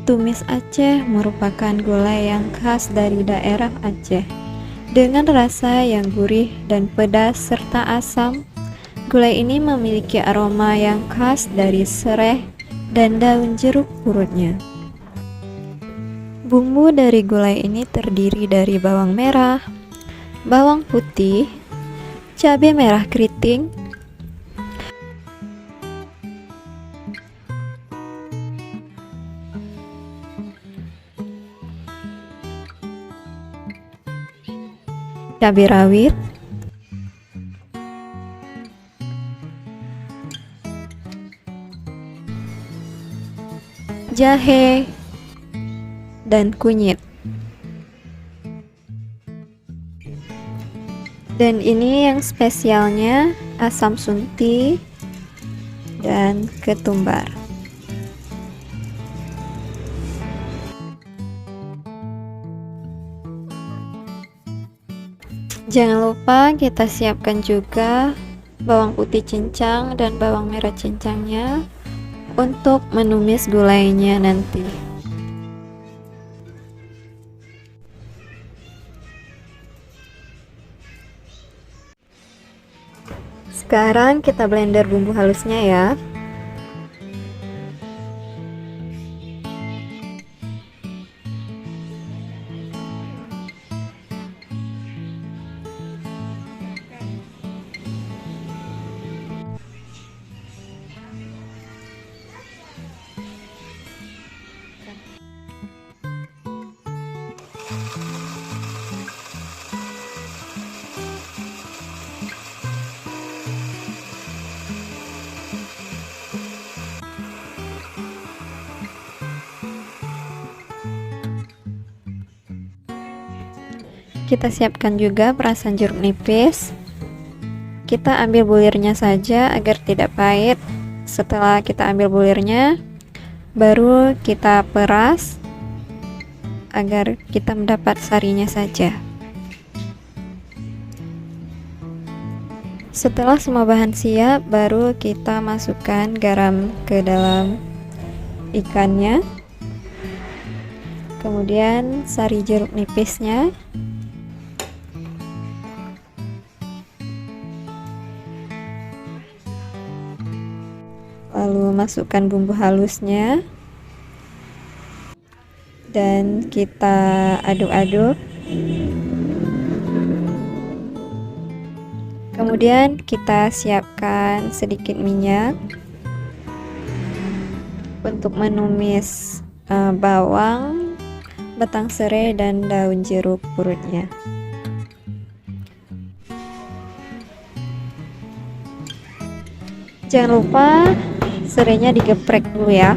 Tumis Aceh merupakan gulai yang khas dari daerah Aceh. Dengan rasa yang gurih dan pedas serta asam, gulai ini memiliki aroma yang khas dari sereh dan daun jeruk purutnya. Bumbu dari gulai ini terdiri dari bawang merah, bawang putih, cabai merah keriting, cabai rawit, jahe, dan kunyit. Dan ini yang spesialnya asam sunti dan ketumbar. Jangan lupa kita siapkan juga bawang putih cincang dan bawang merah cincangnya untuk menumis gulainya nanti. Sekarang kita blender bumbu halusnya ya. Kita siapkan juga perasan jeruk nipis. Kita ambil bulirnya saja agar tidak pahit. Setelah kita ambil bulirnya, baru kita peras agar kita mendapat sarinya saja. Setelah semua bahan siap, baru kita masukkan garam ke dalam ikannya. Kemudian sari jeruk nipisnya. Lalu masukkan bumbu halusnya dan kita aduk-aduk. Kemudian kita siapkan sedikit minyak untuk menumis bawang, batang serai, dan daun jeruk purutnya. Jangan lupa serainya digeprek dulu ya,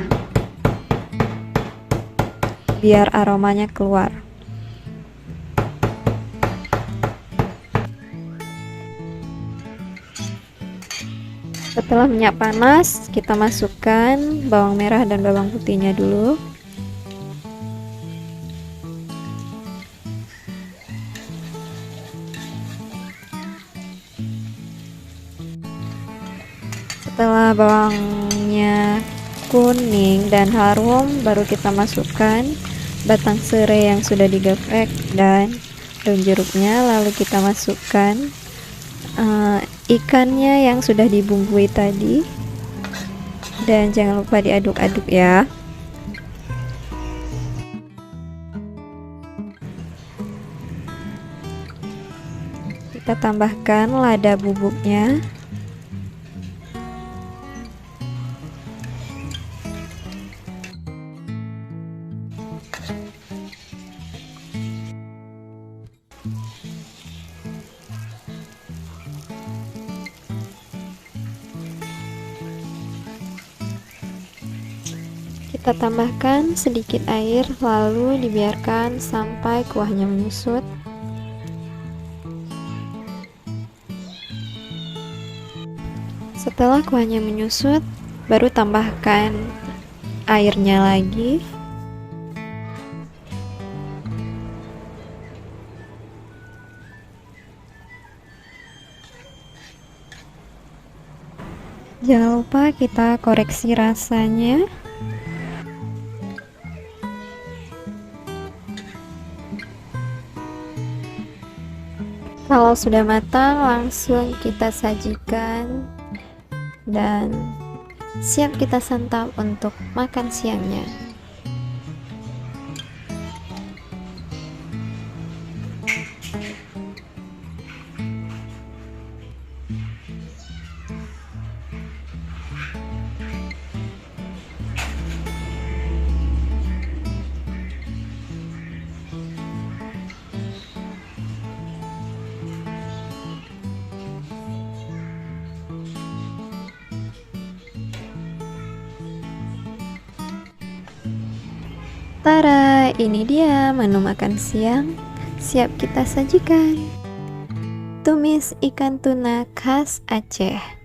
biar aromanya keluar. Setelah minyak panas, kita masukkan bawang merah dan bawang putihnya dulu. Setelah bawangnya kuning dan harum, baru kita masukkan batang serai yang sudah digeprek dan daun jeruknya. Lalu kita masukkan ikannya yang sudah dibumbui tadi, dan jangan lupa diaduk-aduk ya. Kita tambahkan lada bubuknya. Kita tambahkan sedikit air, lalu dibiarkan sampai kuahnya menyusut. Setelah kuahnya menyusut, baru tambahkan airnya lagi. Jangan lupa kita koreksi rasanya. Kalau sudah matang, langsung kita sajikan dan siap kita santap untuk makan siangnya. Tara, ini dia menu makan siang siap kita sajikan. Tumis ikan tuna khas Aceh.